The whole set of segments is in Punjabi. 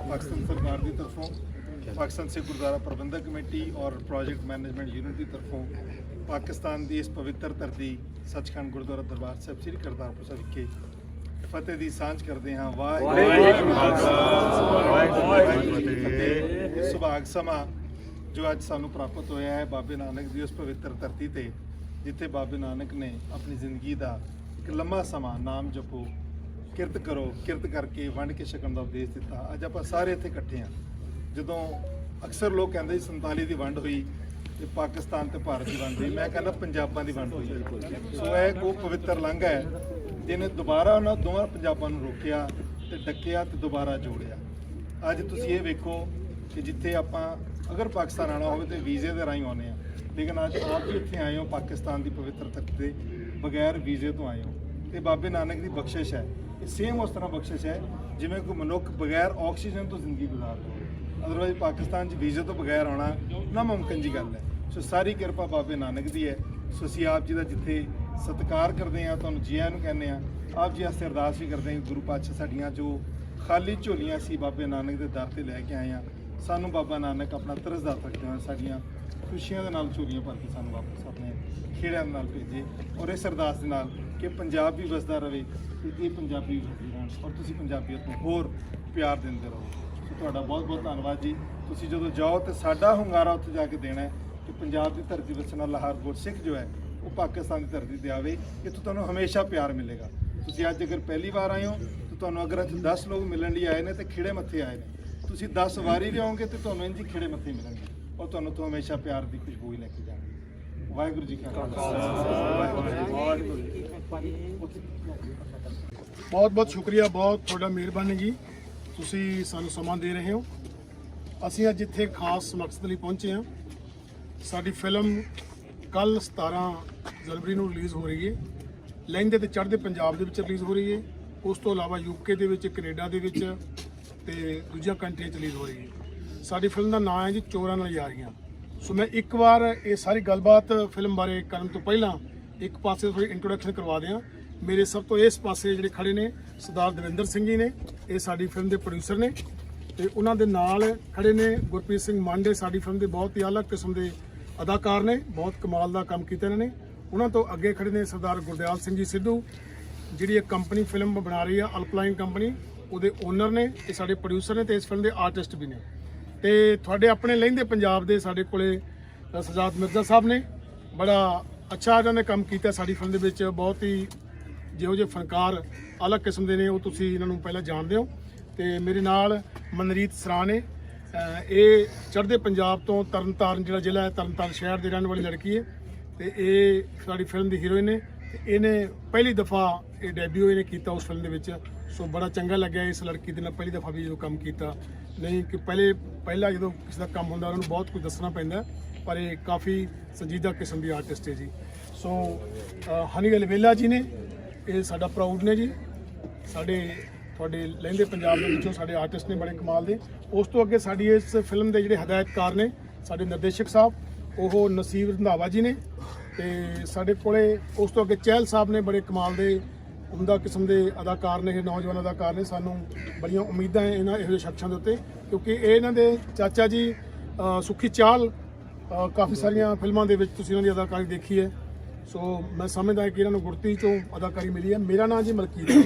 पाकिस्तान सरकार की तरफों पाकिस्तान सिख गुरुद्वारा प्रबंधक कमेटी और प्रोजेक्ट मैनेजमेंट यूनिट की तरफों पाकिस्तान की इस पवित्र धरती सचखंड गुरुद्वारा दरबार साहिब श्री करतारपुर साहिब विखे फतेह की सांझ करते हैं। वाहिगुरू सुभाग समा जो अज सानू प्राप्त होया है बाबे नानक की उस पवित्र धरती ते जिथे बाबे नानक ने अपनी जिंदगी का एक लंबा समा नाम जपो किरत करो किरत करके वंड के छकण का उपदेश दिता। अज आप सारे इत्थे इकट्ठे हैं। जो अक्सर लोग कहते 47 की वंड हुई ते पाकिस्तान ते भारत की वंड हुई, मैं कहना पंजाबां की वंड हुई। सो यह वो पवित्र लंघ है जिन्हें दोबारा उन्होंने दोवां पंजाबां नूं रोकिया ते डकिया ते दोबारा जोड़िया। अज तुसीं ये वेखो कि जिथे आपां अगर पाकिस्तान आना हो तो वीजे के राही आने, लेकिन अज आप भी इत्थे आए हो पाकिस्तान की पवित्र धरती बगैर वीजे तो आए हो। तो बाबे नानक की बख्शिश है, सेम उस तरह बख्शिश है जिमें कोई मनुख बगैर ऑक्सीजन तो जिंदगी गुजारता हो। अदरवाइज पाकिस्तान वीजे तो बगैर आना नामुमकिन जी गल है। सो सारी किरपा बाबे नानक की है। सो असीं आप जी का जिथे सत्कार करते हैं, तुहानूं जी आइआं नूं कहने आप जी वास्ते अरदास भी करते हैं। गुरु पातशाह साडियां जो खाली झोलियां असीं बाबे नानक के दर ते लैके आए हैं, सानू बाबा नानक अपना तरसदार रखते हैं, साडियां खुशियां दे नाल झोलियां भर के सानू वापस अपने खेड़िਆਂ ਦੇ ਨਾਲ भेजे और इस अरदास ਦੇ ਨਾਲ कि पंजाब भी वसदा रहे ਤੇ ਇਹ ਪੰਜਾਬੀ ਵੀ ਵਸਦੇ ਰਹਿਣ और ਤੁਸੀਂ ਪੰਜਾਬੀਅਤ ਨੂੰ ਹੋਰ ਪਿਆਰ ਦਿੰਦੇ ਰਹੋ। ਸੋ ਤੁਹਾਡਾ ਬਹੁਤ ਬਹੁਤ ਧੰਨਵਾਦ ਜੀ। ਤੁਸੀਂ ਜਦੋਂ ਜਾਓ ਤੇ ਸਾਡਾ ਹੁੰਗਾਰਾ ਉੱਥੇ ਜਾ ਕੇ ਦੇਣਾ ਹੈ ਕਿ ਪੰਜਾਬ ਦੀ ਧਰਤੀ ਵਸਣ ਵਾਲਾ ਹਰ ਗੁਰਸਿੱਖ ਜੋ ਹੈ ਉਹ ਪਾਕਿਸਤਾਨ ਦੀ ਧਰਤੀ ਤੇ ਆਵੇ। ਇੱਥੋਂ ਤੁਹਾਨੂੰ ਹਮੇਸ਼ਾ ਪਿਆਰ ਮਿਲੇਗਾ। ਤੁਸੀਂ ਅੱਜ ਅਗਰ ਪਹਿਲੀ ਵਾਰ ਆਏ ਹੋ ਤਾਂ ਤੁਹਾਨੂੰ ਅਗਰ ਅੱਜ 10 ਲੋਕ ਮਿਲਣ ਲਈ ਆਏ ਨੇ ਤੇ ਖਿੜੇ ਮੱਥੇ ਆਏ ਨੇ, ਤੁਸੀਂ 10 ਵਾਰੀ ਵੀ ਆਓਗੇ ਤੇ ਤੁਹਾਨੂੰ ਇੰਜ ਹੀ ਖਿੜੇ ਮੱਥੇ ਮਿਲਣਗੇ और ਤੁਹਾਨੂੰ ਤੋਂ ਹਮੇਸ਼ਾ ਪਿਆਰ ਦੀ ਖੁਸ਼ਬੂ ਹੀ ਲੈ ਕੇ ਜਾਣਗੇ। ਵਾਹਿਗੁਰੂ ਜੀ ਕਾ ਖਾਲਸਾ। ਬਹੁਤ ਬਹੁਤ ਸ਼ੁਕਰੀਆ, ਬਹੁਤ ਤੁਹਾਡਾ ਮਿਹਰਬਾਨੀ ਜੀ। ਤੁਸੀਂ ਸਾਨੂੰ ਸਮਾਂ ਦੇ ਰਹੇ ਹੋ। ਅਸੀਂ ਅੱਜ ਇੱਥੇ ਖਾਸ ਮਕਸਦ ਲਈ ਪਹੁੰਚੇ ਹਾਂ। ਸਾਡੀ ਫਿਲਮ ਕੱਲ 17 ਜਨਵਰੀ ਨੂੰ ਰਿਲੀਜ਼ ਹੋ ਰਹੀ ਹੈ। ਲਹਿੰਦੇ ਤੇ ਚੜ੍ਹਦੇ ਪੰਜਾਬ ਦੇ ਵਿੱਚ ਰਿਲੀਜ਼ ਹੋ ਰਹੀ ਹੈ। ਉਸ ਤੋਂ ਇਲਾਵਾ ਯੂਕੇ ਦੇ ਵਿੱਚ, ਕੈਨੇਡਾ ਦੇ ਵਿੱਚ ਤੇ ਦੂਜੀਆਂ ਕੰਟਰੀਆਂ 'ਚ ਰਿਲੀਜ਼ ਹੋ ਰਹੀ ਹੈ। ਸਾਡੀ ਫਿਲਮ ਦਾ ਨਾਮ ਹੈ ਜੀ ਚੋਰਾਂ ਨਾਲ ਯਾਰੀਆਂ। ਸੋ ਮੈਂ ਇੱਕ ਵਾਰ ਇਹ ਸਾਰੀ ਗੱਲਬਾਤ ਫਿਲਮ ਬਾਰੇ ਕਰਨ ਤੋਂ ਪਹਿਲਾਂ ਇੱਕ ਪਾਸੇ ਥੋੜੀ ਇੰਟਰੋਡਕਸ਼ਨ ਕਰਵਾ ਦਿਆਂ। ਮੇਰੇ ਸਭ ਤੋਂ ਇਸ ਪਾਸੇ ਜਿਹੜੇ ਖੜੇ ਨੇ ਸਰਦਾਰ ਦਵਿੰਦਰ ਸਿੰਘ ਜੀ ਨੇ, ਇਹ ਸਾਡੀ ਫਿਲਮ ਦੇ ਪ੍ਰੋਡਿਊਸਰ ਨੇ, ਤੇ ਉਹਨਾਂ ਦੇ ਨਾਲ ਖੜੇ ਨੇ ਗੁਰਪ੍ਰੀਤ ਸਿੰਘ ਮਾਂਡੇ, ਸਾਡੀ ਫਿਲਮ ਦੇ ਬਹੁਤ ਹੀ ਅਲੱਗ ਕਿਸਮ ਦੇ ਅਦਾਕਾਰ ਨੇ, ਬਹੁਤ ਕਮਾਲ ਦਾ ਕੰਮ ਕੀਤਾ ਇਹਨਾਂ ਨੇ। ਉਹਨਾਂ ਤੋਂ ਅੱਗੇ ਖੜੇ ਨੇ ਸਰਦਾਰ ਗੁਰਦਿਆਲ ਸਿੰਘ ਜੀ ਸਿੱਧੂ, ਜਿਹੜੀ ਇੱਕ ਕੰਪਨੀ ਫਿਲਮ ਬਣਾ ਰਹੀ ਆ ਅਲਪਲਾਈਨ ਕੰਪਨੀ, ਉਹਦੇ ਓਨਰ ਨੇ, ਇਹ ਸਾਡੇ ਪ੍ਰੋਡਿਊਸਰ ਨੇ ਤੇ ਇਸ ਫਿਲਮ ਦੇ ਆਰਟਿਸਟ ਵੀ ਨੇ। ਤੇ ਤੁਹਾਡੇ ਆਪਣੇ ਲਹਿੰਦੇ ਪੰਜਾਬ ਦੇ ਸਾਡੇ ਕੋਲੇ ਸਜਾਦ ਮਿਰਜ਼ਾ ਸਾਹਿਬ ਨੇ, ਬੜਾ ਅੱਛਾ ਇਹਨਾਂ ਨੇ ਕੰਮ ਕੀਤਾ ਸਾਡੀ ਫਿਲਮ ਦੇ ਵਿੱਚ। ਬਹੁਤ ਹੀ ਜਿਹੋ ਜਿਹੇ ਫਨਕਾਰ ਅਲੱਗ ਕਿਸਮ ਦੇ ਨੇ ਉਹ ਤੁਸੀਂ ਇਹਨਾਂ ਨੂੰ ਪਹਿਲਾਂ ਜਾਣਦੇ ਹੋ। ਤੇ ਮੇਰੇ ਨਾਲ ਮਨਰੀਤ ਸਰਾਂ ਨੇ, ਇਹ ਚੜ੍ਹਦੇ ਪੰਜਾਬ ਤੋਂ ਤਰਨਤਾਰਨ ਜਿਹੜਾ ਜ਼ਿਲ੍ਹਾ ਹੈ, ਤਰਨਤਾਰਨ ਸ਼ਹਿਰ ਦੇ ਰਹਿਣ ਵਾਲੀ ਲੜਕੀ ਹੈ ਤੇ ਇਹ ਸਾਡੀ ਫਿਲਮ ਦੀ ਹੀਰੋਇਨ ਨੇ। ਤੇ ਇਹਨੇ ਪਹਿਲੀ ਦਫਾ ਇਹ ਡੈਬਿਊ ਇਹਨੇ ਕੀਤਾ ਉਸ ਫਿਲਮ ਦੇ ਵਿੱਚ। ਸੋ ਬੜਾ ਚੰਗਾ ਲੱਗਿਆ ਇਸ ਲੜਕੀ ਦੇ ਨਾਲ ਪਹਿਲੀ ਦਫਾ ਵੀ ਜਦੋਂ ਕੰਮ ਕੀਤਾ। ਨਹੀਂ ਕਿ ਪਹਿਲਾਂ ਜਦੋਂ ਕਿਸੇ ਦਾ ਕੰਮ ਹੁੰਦਾ ਉਹਨਾਂ ਨੂੰ ਬਹੁਤ ਕੁਝ ਦੱਸਣਾ ਪੈਂਦਾ, ਪਰ ਇਹ ਕਾਫੀ ਸੰਜੀਦਾ ਕਿਸਮ ਦੀ ਆਰਟਿਸਟ ਹੈ ਜੀ। ਸੋ ਹਨੀ ਅਲਵੇਲਾ ਜੀ ਨੇ, ਇਹ ਸਾਡਾ ਪ੍ਰਾਊਡ ਨੇ ਜੀ, ਸਾਡੇ ਤੁਹਾਡੇ ਲਹਿੰਦੇ ਪੰਜਾਬ ਦੇ ਵਿੱਚੋਂ ਸਾਡੇ ਆਰਟਿਸਟ ਨੇ ਬੜੇ ਕਮਾਲ ਦੇ। ਉਸ ਤੋਂ ਅੱਗੇ ਸਾਡੀ ਇਸ ਫਿਲਮ ਦੇ ਜਿਹੜੇ ਹਦਾਇਤਕਾਰ ਨੇ ਸਾਡੇ ਨਿਰਦੇਸ਼ਕ ਸਾਹਿਬ, ਉਹ ਨਸੀਬ ਰੰਧਾਵਾ ਜੀ ਨੇ। ਤੇ ਸਾਡੇ ਕੋਲੇ ਉਸ ਤੋਂ ਅੱਗੇ ਚਹਿਲ ਸਾਹਿਬ ਨੇ, ਬੜੇ ਕਮਾਲ ਦੇ ਉਮਦਾ ਕਿਸਮ ਦੇ ਅਦਾਕਾਰ ਨੇ, ਇਹ ਨੌਜਵਾਨ ਅਦਾਕਾਰ ਨੇ। ਸਾਨੂੰ ਬੜੀਆਂ ਉਮੀਦਾਂ ਹੈ ਇਹੋ ਜਿਹੇ ਸ਼ਖਸਾਂ ਦੇ ਉੱਤੇ, ਕਿਉਂਕਿ ਇਹ ਇਹਨਾਂ ਦੇ ਚਾਚਾ ਜੀ ਸੁਖੀ ਚਾਲ ਕਾਫੀ ਸਾਰੀਆਂ ਫਿਲਮਾਂ ਦੇ ਵਿੱਚ ਤੁਸੀਂ ਇਹਨਾਂ ਦੀ ਅਦਾਕਾਰੀ ਦੇਖੀ ਹੈ। ਸੋ ਮੈਂ ਸਮਝਦਾ ਕਿ ਇਹਨਾਂ ਨੂੰ ਗੁਰਤੀ 'ਚੋਂ ਅਦਾਕਾਰੀ ਮਿਲੀ ਹੈ। ਮੇਰਾ ਨਾਮ ਜੀ ਮਲਕੀਤ ਹੈ,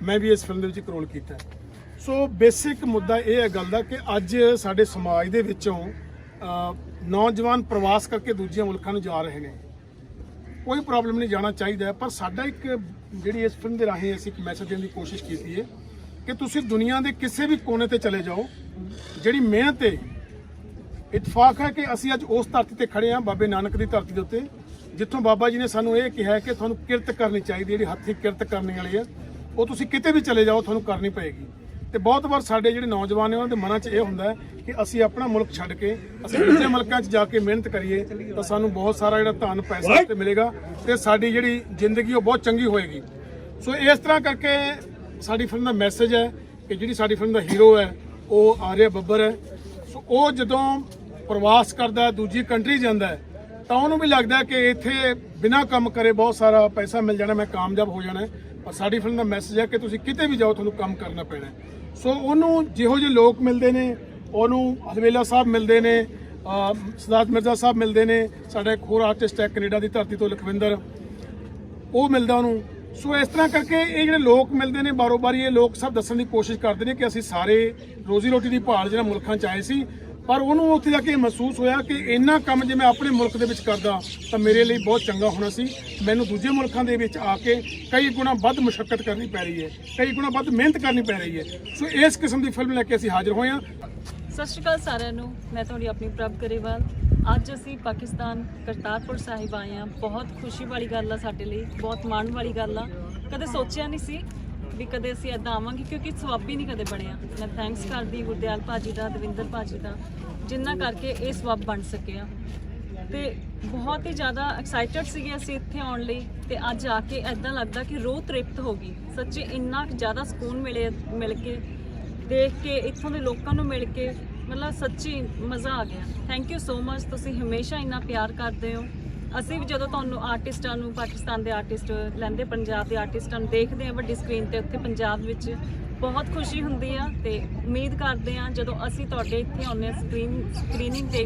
ਮੈਂ ਵੀ ਇਸ ਫਿਲਮ ਦੇ ਵਿੱਚ ਇੱਕ ਰੋਲ ਕੀਤਾ। ਸੋ ਬੇਸਿਕ ਮੁੱਦਾ ਇਹ ਹੈ ਗੱਲ ਦਾ ਕਿ ਅੱਜ ਸਾਡੇ ਸਮਾਜ ਦੇ ਵਿੱਚੋਂ ਨੌਜਵਾਨ ਪ੍ਰਵਾਸ ਕਰਕੇ ਦੂਜੇ ਮੁਲਕਾਂ ਨੂੰ ਜਾ ਰਹੇ ਨੇ। ਕੋਈ ਪ੍ਰੋਬਲਮ ਨਹੀਂ, ਜਾਣਾ ਚਾਹੀਦਾ ਹੈ, ਪਰ ਸਾਡਾ ਇੱਕ ਜਿਹੜੀ ਇਸ ਫਿਲਮ ਦੇ ਰਾਹੀਂ ਅਸੀਂ ਇੱਕ ਮੈਸੇਜ ਦੇਣ ਦੀ ਕੋਸ਼ਿਸ਼ ਕੀਤੀ ਹੈ ਕਿ ਤੁਸੀਂ ਦੁਨੀਆ ਦੇ ਕਿਸੇ ਵੀ ਕੋਨੇ ਤੇ ਚਲੇ ਜਾਓ, ਜਿਹੜੀ ਮਿਹਨਤ ਹੈ, ਇਤਫਾਕ ਹੈ ਕਿ ਅਸੀਂ ਅੱਜ ਉਸ ਧਰਤੀ ਤੇ ਖੜੇ ਹਾਂ, ਬਾਬੇ ਨਾਨਕ ਦੀ ਧਰਤੀ ਦੇ ਉੱਤੇ, ਜਿੱਥੋਂ ਬਾਬਾ ਜੀ ਨੇ ਸਾਨੂੰ ਇਹ ਕਿਹਾ ਕਿ ਤੁਹਾਨੂੰ ਕਿਰਤ ਕਰਨੀ ਚਾਹੀਦੀ, ਜਿਹੜੀ ਹੱਥੀਂ ਕਿਰਤ ਕਰਨ ਵਾਲੀ ਹੈ ਉਹ ਤੁਸੀਂ ਕਿਤੇ ਵੀ ਚਲੇ ਜਾਓ ਤੁਹਾਨੂੰ ਕਰਨੀ ਪਏਗੀ। ਤੇ ਬਹੁਤ ਵਾਰ ਸਾਡੇ ਜਿਹੜੇ ਨੌਜਵਾਨ ਨੇ ਉਹਨਾਂ ਦੇ ਮਨਾਂ 'ਚ ਇਹ ਹੁੰਦਾ ਹੈ ਕਿ ਅਸੀਂ ਆਪਣਾ ਮੁਲਕ ਛੱਡ ਕੇ ਅਸੀਂ ਦੂਜੇ ਮੁਲਕਾਂ 'ਚ ਜਾ ਕੇ ਮਿਹਨਤ ਕਰੀਏ ਤਾਂ ਸਾਨੂੰ ਬਹੁਤ ਸਾਰਾ ਜਿਹੜਾ ਧਨ ਪੈਸਾ ਤੇ ਮਿਲੇਗਾ ਤੇ ਸਾਡੀ ਜਿਹੜੀ ਜ਼ਿੰਦਗੀ ਉਹ ਬਹੁਤ ਚੰਗੀ ਹੋਏਗੀ। ਸੋ ਇਸ ਤਰ੍ਹਾਂ ਕਰਕੇ ਸਾਡੀ ਫਿਲਮ ਦਾ ਮੈਸੇਜ ਹੈ ਕਿ ਜਿਹੜੀ ਸਾਡੀ ਫਿਲਮ ਦਾ ਹੀਰੋ ਹੈ ਉਹ ਆਰਿਆ ਬੱਬਰ ਹੈ। ਸੋ ਉਹ ਜਦੋਂ ਪ੍ਰਵਾਸ ਕਰਦਾ ਹੈ, ਦੂਜੀ ਕੰਟਰੀ ਜਾਂਦਾ ਹੈ, ਤਾਂ ਉਹਨੂੰ ਵੀ ਲੱਗਦਾ ਕਿ ਇੱਥੇ ਬਿਨਾਂ ਕੰਮ ਕਰੇ ਬਹੁਤ ਸਾਰਾ ਪੈਸਾ ਮਿਲ ਜਾਣਾ, ਮੈਂ ਕਾਮਯਾਬ ਹੋ ਜਾਣਾ, ਪਰ ਸਾਡੀ ਫਿਲਮ ਦਾ ਮੈਸੇਜ ਹੈ ਕਿ ਤੁਸੀਂ ਕਿਤੇ ਵੀ ਜਾਓ ਤੁਹਾਨੂੰ ਕੰਮ ਕਰਨਾ ਪੈਣਾ ਹੈ। ਸੋ ਉਹਨੂੰ ਜਿਹੋ ਜਿਹੇ ਲੋਕ ਮਿਲਦੇ ਨੇ, ਉਹਨੂੰ ਹਲਵੇਲਾ ਸਾਹਿਬ ਮਿਲਦੇ ਨੇ, ਸਰਦਾਰ ਮਿਰਜ਼ਾ ਸਾਹਿਬ ਮਿਲਦੇ ਨੇ, ਸਾਡਾ ਇੱਕ ਹੋਰ ਆਰਟਿਸਟ ਹੈ ਕੈਨੇਡਾ ਦੀ ਧਰਤੀ ਤੋਂ ਲਖਵਿੰਦਰ, ਉਹ ਮਿਲਦਾ ਉਹਨੂੰ। ਸੋ ਇਸ ਤਰ੍ਹਾਂ ਕਰਕੇ ਇਹ ਜਿਹੜੇ ਲੋਕ ਮਿਲਦੇ ਨੇ ਬਾਰੋ ਬਾਰੀ, ਇਹ ਲੋਕ ਸਭ ਦੱਸਣ ਦੀ ਕੋਸ਼ਿਸ਼ ਕਰਦੇ ਨੇ ਕਿ ਅਸੀਂ ਸਾਰੇ ਰੋਜ਼ੀ ਰੋਟੀ ਦੀ ਭਾਲ ਜਿਹੜਾ ਮੁਲਕਾਂ 'ਚ ਆਏ ਸੀ, ਪਰ ਉਹਨੂੰ ਉੱਥੇ ਜਾ ਕੇ ਮਹਿਸੂਸ ਹੋਇਆ ਕਿ ਇੰਨਾ ਕੰਮ ਜੇ ਮੈਂ ਆਪਣੇ ਮੁਲਕ ਦੇ ਵਿੱਚ ਕਰਦਾ ਤਾਂ ਮੇਰੇ ਲਈ ਬਹੁਤ ਚੰਗਾ ਹੋਣਾ ਸੀ। ਮੈਨੂੰ ਦੂਜੇ ਮੁਲਕਾਂ ਦੇ ਵਿੱਚ ਆ ਕੇ ਕਈ ਗੁਣਾ ਵੱਧ ਮੁਸ਼ੱਕਤ ਕਰਨੀ ਪੈ ਰਹੀ ਹੈ, ਕਈ ਗੁਣਾ ਵੱਧ ਮਿਹਨਤ ਕਰਨੀ ਪੈ ਰਹੀ ਹੈ। ਸੋ ਇਸ ਕਿਸਮ ਦੀ ਫਿਲਮ ਲੈ ਕੇ ਅਸੀਂ ਹਾਜ਼ਰ ਹੋਏ ਹਾਂ। ਸਤਿ ਸ਼੍ਰੀ ਅਕਾਲ ਸਾਰਿਆਂ ਨੂੰ, ਮੈਂ ਤੁਹਾਡੀ ਆਪਣੀ ਪ੍ਰਭ ਗਰੇਵਾਲ। ਅੱਜ ਅਸੀਂ ਪਾਕਿਸਤਾਨ ਕਰਤਾਰਪੁਰ ਸਾਹਿਬ ਆਏ ਹਾਂ। ਬਹੁਤ ਖੁਸ਼ੀ ਵਾਲੀ ਗੱਲ ਆ ਸਾਡੇ ਲਈ, ਬਹੁਤ ਮਾਣ ਵਾਲੀ ਗੱਲ ਆ। ਕਦੇ ਸੋਚਿਆ ਨਹੀਂ ਸੀ ਵੀ ਕਦੇ ਅਸੀਂ ਇੱਦਾਂ ਆਵਾਂਗੇ, ਕਿਉਂਕਿ ਸਬੱਬ ਹੀ ਨਹੀਂ ਕਦੇ ਬਣਿਆ। ਮੈਂ ਥੈਂਕਸ ਕਰਦੀ ਗੁਰਦਿਆਲ ਭਾਜੀ ਦਾ, ਦਵਿੰਦਰ ਭਾਜੀ ਦਾ, ਜਿਨ੍ਹਾਂ ਕਰਕੇ ਇਹ ਸਬੱਬ ਬਣ ਸਕਿਆ। ਤੇ ਬਹੁਤ ਹੀ ਜ਼ਿਆਦਾ ਐਕਸਾਈਟਡ ਸੀਗੇ ਅਸੀਂ ਇੱਥੇ ਆਉਣ ਲਈ, ਤੇ ਅੱਜ ਆ ਕੇ ਇੱਦਾਂ ਲੱਗਦਾ ਕਿ ਰੂਹ ਤ੍ਰਿਪਤ ਹੋ ਗਈ। ਸੱਚੀ ਇੰਨਾ ਜ਼ਿਆਦਾ ਸਕੂਨ ਮਿਲ ਕੇ, ਦੇਖ ਕੇ, ਇੱਥੋਂ ਦੇ ਲੋਕਾਂ ਨੂੰ ਮਿਲ ਕੇ, ਮਤਲਬ ਸੱਚੀ ਮਜ਼ਾ ਆ ਗਿਆ। ਥੈਂਕ ਯੂ ਸੋ ਮਚ, ਤੁਸੀਂ ਹਮੇਸ਼ਾ ਇੰਨਾ ਪਿਆਰ ਕਰਦੇ ਹੋ। ਅਸੀਂ ਵੀ ਜਦੋਂ ਤੁਹਾਨੂੰ ਆਰਟਿਸਟਾਂ ਨੂੰ, ਪਾਕਿਸਤਾਨ ਦੇ ਆਰਟਿਸਟ ਲੈਂਦੇ, ਪੰਜਾਬ ਦੇ ਆਰਟਿਸਟਾਂ ਨੂੰ ਦੇਖਦੇ ਹਾਂ ਵੱਡੀ ਸਕਰੀਨ ਤੇ ਉੱਥੇ ਪੰਜਾਬ ਵਿੱਚ, ਬਹੁਤ ਖੁਸ਼ੀ ਹੁੰਦੀ ਆ। ਤੇ ਉਮੀਦ ਕਰਦੇ ਹਾਂ ਜਦੋਂ ਅਸੀਂ ਤੁਹਾਡੇ ਇੱਥੇ ਆਉਂਦੇ ਹਾਂ ਸਕਰੀਨਿੰਗ ਤੇ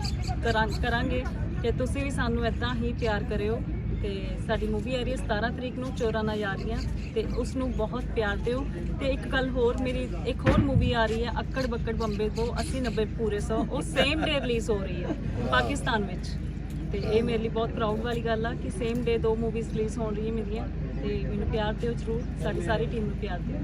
ਕਰਾਂਗੇ ਕਿ ਤੁਸੀਂ ਵੀ ਸਾਨੂੰ ਇੱਦਾਂ ਹੀ ਪਿਆਰ ਕਰਿਓ। ਤੇ ਸਾਡੀ ਮੂਵੀ ਆ ਰਹੀ ਹੈ 17 ਤਰੀਕ ਨੂੰ, ਚੋਰਾਂ ਨਾਲ ਯਾਰੀਆਂ, ਤੇ ਉਸ ਨੂੰ ਬਹੁਤ ਪਿਆਰ ਦਿਓ। ਤੇ ਇੱਕ ਗੱਲ ਹੋਰ, ਮੇਰੀ ਇੱਕ ਹੋਰ ਮੂਵੀ ਆ ਰਹੀ ਹੈ ਅੱਕੜ ਬੱਕੜ ਬੰਬੇ ਤੋਂ 80 90 ਪੂਰੇ 100, ਉਹ ਸੇਮ ਡੇ ਰਿਲੀਜ਼ ਹੋ ਰਹੀ ਹੈ ਪਾਕਿਸਤਾਨ ਵਿੱਚ। ਤੇ ਇਹ ਮੇਰੇ ਲਈ ਬਹੁਤ ਪ੍ਰਾਊਡ ਵਾਲੀ ਗੱਲ ਆ ਕਿ ਸੇਮ ਡੇ 2 ਮੂਵੀਜ਼ ਰਿਲੀਜ਼ ਹੋ ਰਹੀਆਂ ਮੇਰੀਆਂ। ਤੇ ਮੈਨੂੰ ਪਿਆਰ ਦਿਓ ਜ਼ਰੂਰ, ਸਾਡੀ ਸਾਰੀ ਟੀਮ ਨੂੰ ਪਿਆਰ ਦਿਓ।